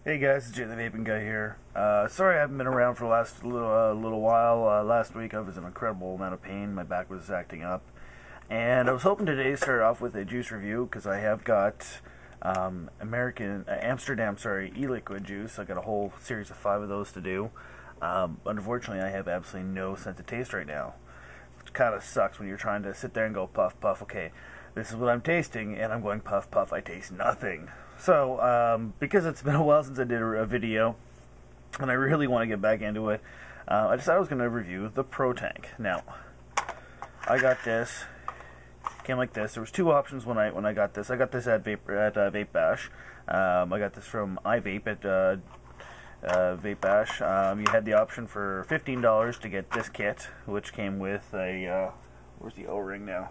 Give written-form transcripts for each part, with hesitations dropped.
Hey guys, it's JayTheVapingGuy here. Sorry I haven't been around for the last little while. Last week I was in an incredible amount of pain. My back was acting up. And I was hoping today to start off with a juice review because I have got Amsterdam e-liquid juice. I got a whole series of 5 of those to do. Unfortunately I have absolutely no sense of taste right now, which kind of sucks when you're trying to sit there and go puff puff. Okay, this is what I'm tasting, and I'm going puff puff. I taste nothing. So, because it's been a while since I did a video, and I really want to get back into it, I decided I was going to review the ProTank. Now, I got this. Came like this. There was 2 options when I got this. I got this at Vape Bash. I got this from iVape at Vape Bash. You had the option for $15 to get this kit, which came with a where's the O-ring now?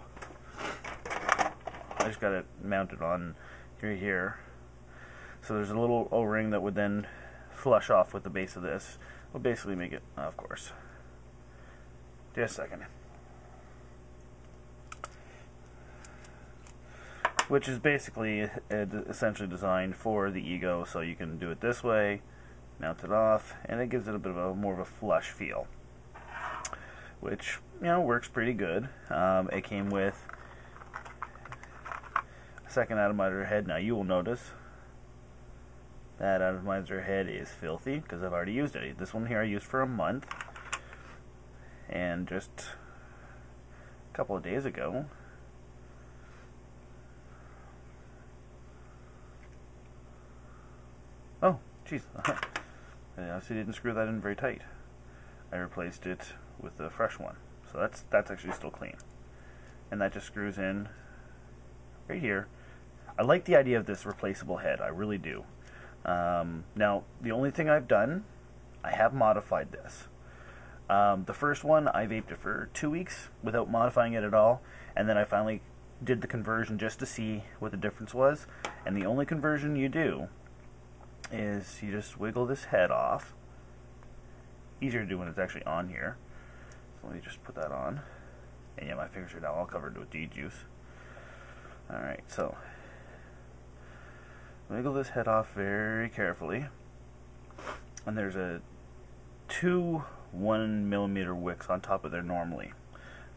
I just got it mounted on here. So there's a little O-ring that would then flush off with the base of this. We'll basically make it, of course. Just a second. Which is basically essentially designed for the Ego, so you can do it this way, mount it off, and it gives it a bit of a more of a flush feel, which works pretty good. It came with a second atomizer head. Now you will notice that atomizer head is filthy because I've already used it. This one here I used for a month, and just a couple of days ago oh jeez I obviously didn't screw that in very tight. I replaced it with a fresh one, so that's actually still clean, and that just screws in right here. I like the idea of this replaceable head, I really do. Now, the only thing I've done, I have modified this. The first one, I vaped it for 2 weeks without modifying it at all, and then I finally did the conversion just to see what the difference was. And the only conversion you do is you just wiggle this head off. Easier to do when it's actually on here. So let me just put that on. And yeah, my fingers are now all covered with D-juice. Alright, so wiggle this head off very carefully, and there's a 2 1mm wicks on top of there normally.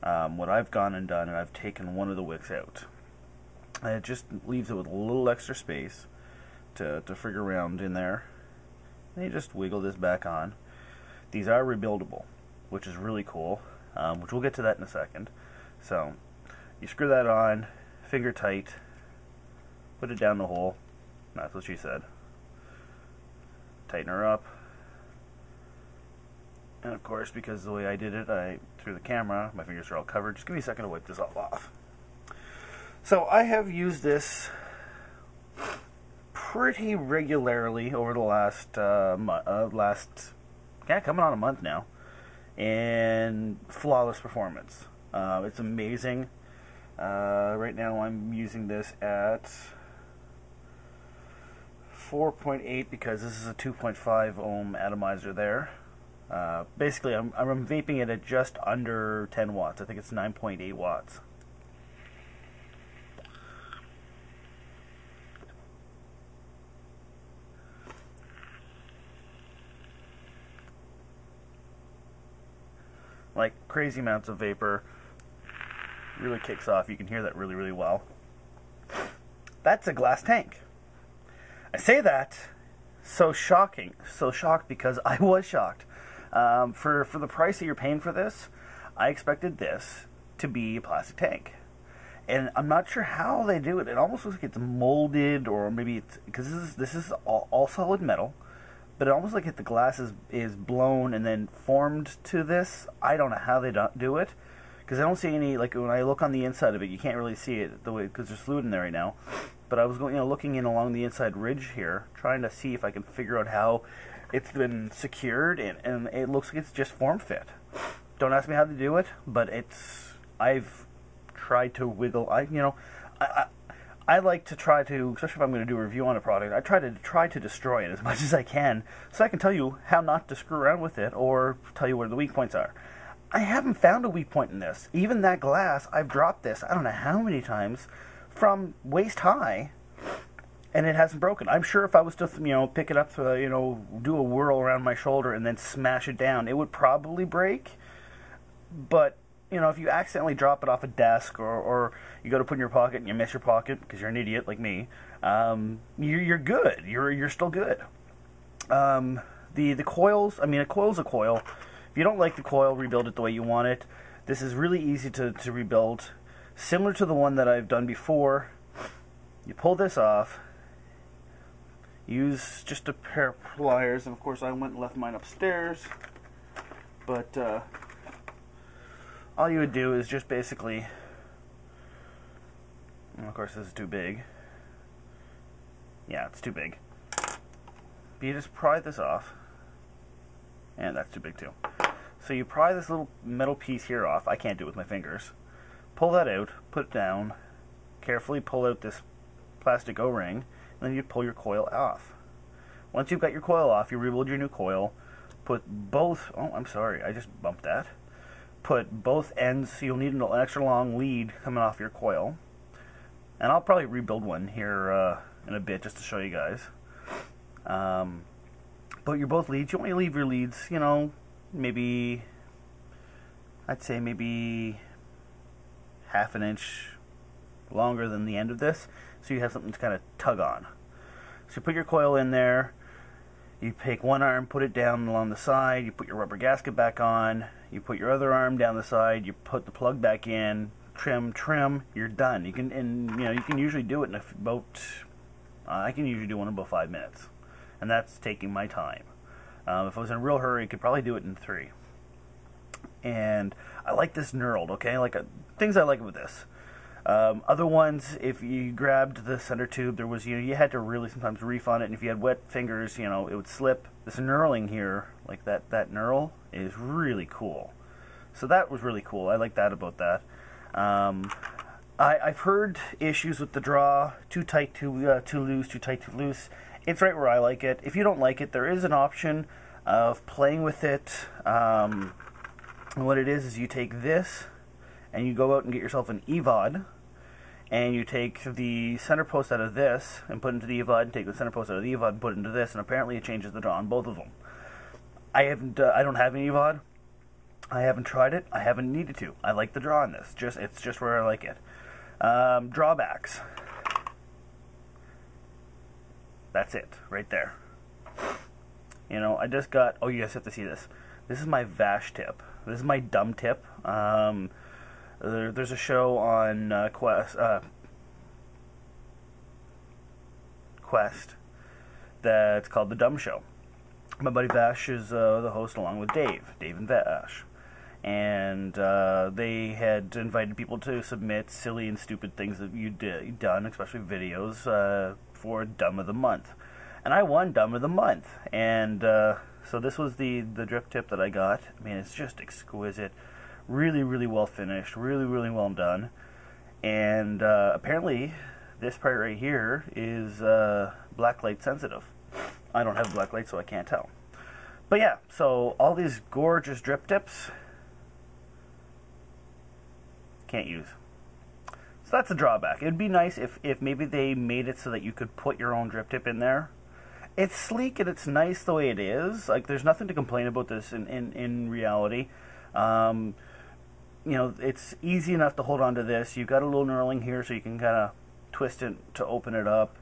What I've gone and done, and I've taken one of the wicks out, and it just leaves it with a little extra space to figure around in there. And you just wiggle this back on. These are rebuildable, which is really cool, which we'll get to that in a second. So you screw that on, finger tight, put it down the hole. That's what she said. Tighten her up. And of course, because the way I did it, through the camera, my fingers are all covered. Just give me a second to wipe this all off. So I have used this pretty regularly over the last, coming on a month now. And flawless performance. It's amazing. Right now I'm using this at 4.8 because this is a 2.5 ohm atomizer there. Basically, I'm vaping it at just under 10 watts. I think it's 9.8 watts. Like crazy amounts of vapor. Really kicks off. You can hear that really, really well. That's a glass tank. I say that so shocked because I was shocked. For the price that you're paying for this, I expected this to be a plastic tank, and I'm not sure how they do it. It almost looks like it's molded, or maybe it's because this is all solid metal, but it almost like if the glass is blown and then formed to this. I don't know how they don't do it, because I don't see any, like when I look on the inside of it, you can't really see it the way, because there's fluid in there right now. But I was going, looking in along the inside ridge here, trying to see if I can figure out how it's been secured, and it looks like it's just form fit. Don't ask me how to do it, but I've tried to wiggle. I like to try to, especially if I'm going to do a review on a product, I try to destroy it as much as I can, so I can tell you how not to screw around with it, or tell you where the weak points are. I haven't found a weak point in this. Even that glass, I've dropped this I don't know how many times from waist high, and it hasn't broken. I'm sure if I was to, pick it up, do a whirl around my shoulder and then smash it down, it would probably break. But, if you accidentally drop it off a desk or you go to put it in your pocket and you miss your pocket because you're an idiot like me, you're good. You're still good. The coils, a coil's a coil. If you don't like the coil, rebuild it the way you want it. This is really easy to rebuild. Similar to the one that I've done before. You pull this off. Use just a pair of pliers, and of course I went and left mine upstairs. But all you would do is just basically, and of course this is too big. Yeah, it's too big. But you just pry this off, and that's too big too. So you pry this little metal piece here off. I can't do it with my fingers. Pull that out, put it down, carefully pull out this plastic O-ring, and then you pull your coil off. Once you've got your coil off, you rebuild your new coil, put both, oh, I'm sorry, I just bumped that. Put both ends, so you'll need an extra long lead coming off your coil. And I'll probably rebuild one here in a bit just to show you guys. But you're both leads, you want to leave your leads, maybe, I'd say maybe half an inch longer than the end of this, so you have something to kind of tug on. So you put your coil in there, you take one arm, put it down along the side, you put your rubber gasket back on, you put your other arm down the side, you put the plug back in, trim, you're done. You can usually do it in about, I can usually do one in about 5 minutes, and that's taking my time. If I was in a real hurry, I could probably do it in 3. And I like this knurled, okay? Things I like with this. Other ones, if you grabbed the center tube, there was, you had to really sometimes reef on it, and if you had wet fingers, it would slip. This knurling here, like that knurl, is really cool. So that was really cool. I like that about that. I've heard issues with the draw, too tight, too loose, too tight, too loose. It's right where I like it. If you don't like it, there is an option of playing with it. And what it is you take this and you go out and get yourself an EVOD, and you take the center post out of this and put it into the EVOD, and take the center post out of the EVOD and put it into this, and apparently it changes the draw on both of them. I don't have an EVOD. I haven't tried it. I haven't needed to. I like the draw on this. It's just where I like it. Drawbacks. That's it, right there. I just got, oh, you guys have to see this. This is my Vash tip. This is my dumb tip. There's a show on Quest that's called The Dumb Show. My buddy Vash is the host along with Dave and Vash. And they had invited people to submit silly and stupid things that you'd done, especially videos, for Dumb of the Month. And I won Dumb of the Month. And so this was the drip tip that I got. I mean, it's just exquisite. Really, really well finished. Really, really well done. And apparently, this part right here is blacklight sensitive. I don't have black light, so I can't tell. But yeah, so all these gorgeous drip tips, can't use. So that's a drawback. It'd be nice if maybe they made it so that you could put your own drip tip in there. It's sleek and it's nice the way it is. Like, there's nothing to complain about this in reality. It's easy enough to hold on to this. You've got a little knurling here so you can kind of twist it to open it up.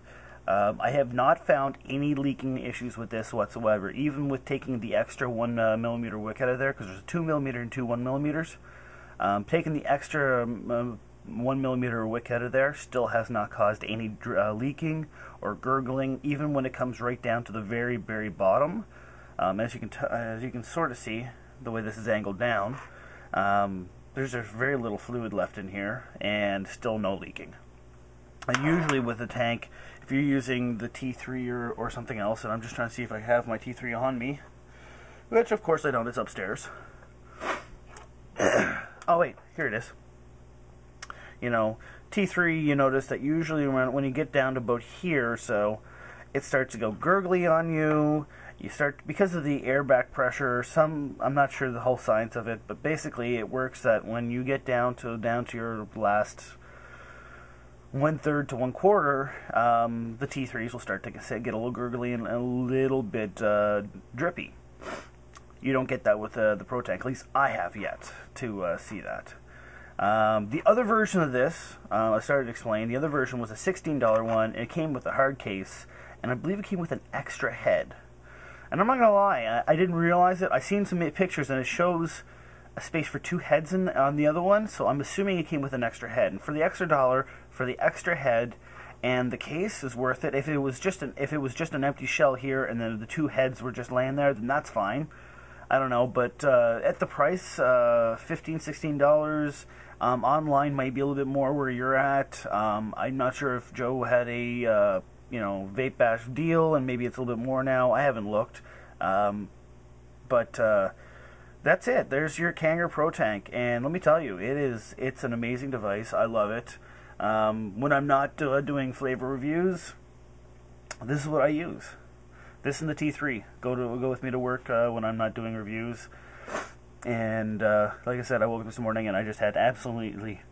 I have not found any leaking issues with this whatsoever, even with taking the extra 1mm wick out of there, because there's a 2mm and two 1mm. Taking the extra 1mm wick out of there still has not caused any leaking or gurgling, even when it comes right down to the very, very bottom. As you can sort of see, the way this is angled down, there's very little fluid left in here, and still no leaking. And usually with a tank, if you're using the T3 or something else, and I'm just trying to see if I have my T3 on me, which of course I don't, it's upstairs. Oh wait, here it is. T3, you notice that usually when you get down to about here or so, it starts to go gurgly on you. You start, because of the air back pressure, I'm not sure the whole science of it, but basically it works that when you get down to your last 1/3 to 1/4, the T3s will start to get a little gurgly and a little bit drippy. You don't get that with the ProTank. At least I have yet to see that. The other version of this, I started to explain, the other version was a $16 one. It came with a hard case, and I believe it came with an extra head. And I'm not going to lie, I didn't realize it. I seen some pictures, and it shows a space for 2 heads on the other one, so I'm assuming it came with an extra head. And for the extra $1, for the extra head, and the case is worth it. If it was just an empty shell here, and then the 2 heads were just laying there, then that's fine. I don't know, but at the price, $15, $16, online might be a little bit more where you're at. I'm not sure if Joe had a Vape Bash deal, and maybe it's a little bit more now. I haven't looked, but that's it. There's your Kanger ProTank, and let me tell you, it's an amazing device. I love it. When I'm not doing flavor reviews, this is what I use. This and the T3 go with me to work when I'm not doing reviews. And like I said, I woke up this morning and I just had absolutely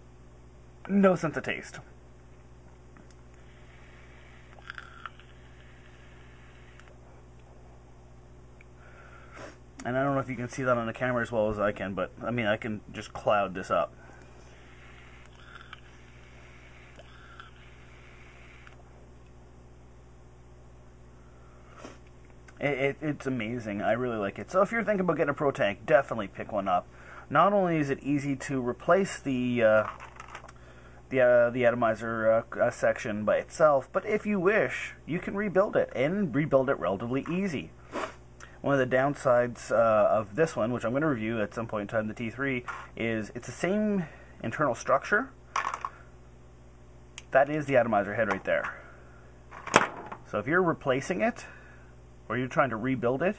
no sense of taste. And I don't know if you can see that on the camera as well as I can, but I mean, I can just cloud this up. It's amazing. I really like it. So if you're thinking about getting a ProTank, definitely pick one up. Not only is it easy to replace the atomizer section by itself, but if you wish, you can rebuild it, and rebuild it relatively easy. One of the downsides of this one, which I'm going to review at some point in time, the T3, is it's the same internal structure. That is the atomizer head right there. So if you're replacing it, or you're trying to rebuild it,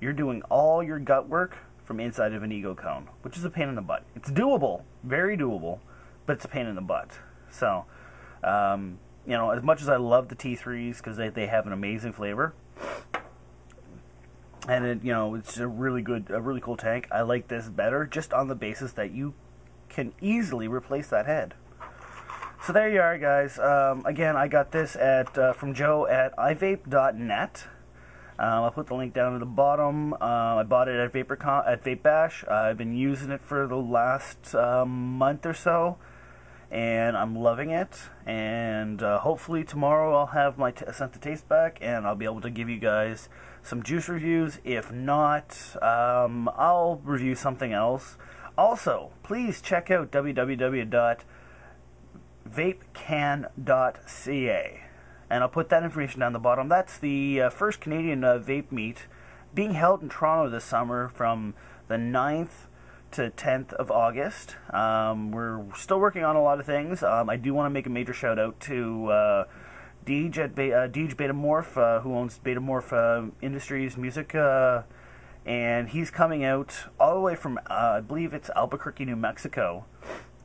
you're doing all your gut work from inside of an ego cone, which is a pain in the butt. It's doable, very doable, but it's a pain in the butt. So, as much as I love the T3s because they have an amazing flavor, and it's a really cool tank. I like this better just on the basis that you can easily replace that head. So there you are, guys. Again, I got this from Joe at ivape.net. I'll put the link down at the bottom. I bought it at Vape Bash. I've been using it for the last month or so, and I'm loving it. And hopefully tomorrow I'll have my sense of taste back, and I'll be able to give you guys some juice reviews. If not, I'll review something else. Also, please check out www.vapecan.ca. And I'll put that information down the bottom. That's the first Canadian vape meet being held in Toronto this summer from the 9th to 10th of August. We're still working on a lot of things. I do want to make a major shout out to Deej at Deej Betamorph, who owns Betamorph Industries Music, and he's coming out all the way from, I believe it's Albuquerque, New Mexico,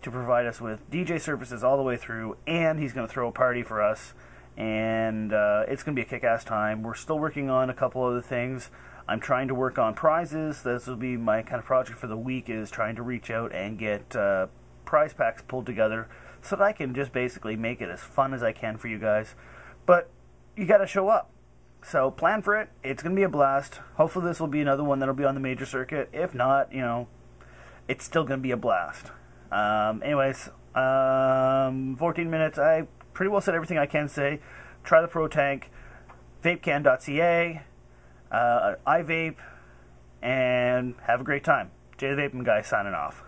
to provide us with DJ services all the way through, and he's going to throw a party for us. And it's going to be a kick-ass time. We're still working on a couple other things. I'm trying to work on prizes. This will be my kind of project for the week, is trying to reach out and get prize packs pulled together so that I can just basically make it as fun as I can for you guys. But you got to show up. So plan for it. It's going to be a blast. Hopefully this will be another one that'll be on the major circuit. If not, it's still going to be a blast. Anyways, 14 minutes. I pretty well said everything I can say. Try the ProTank, vapecan.ca, iVape, and have a great time. JayTheVapingGuy signing off.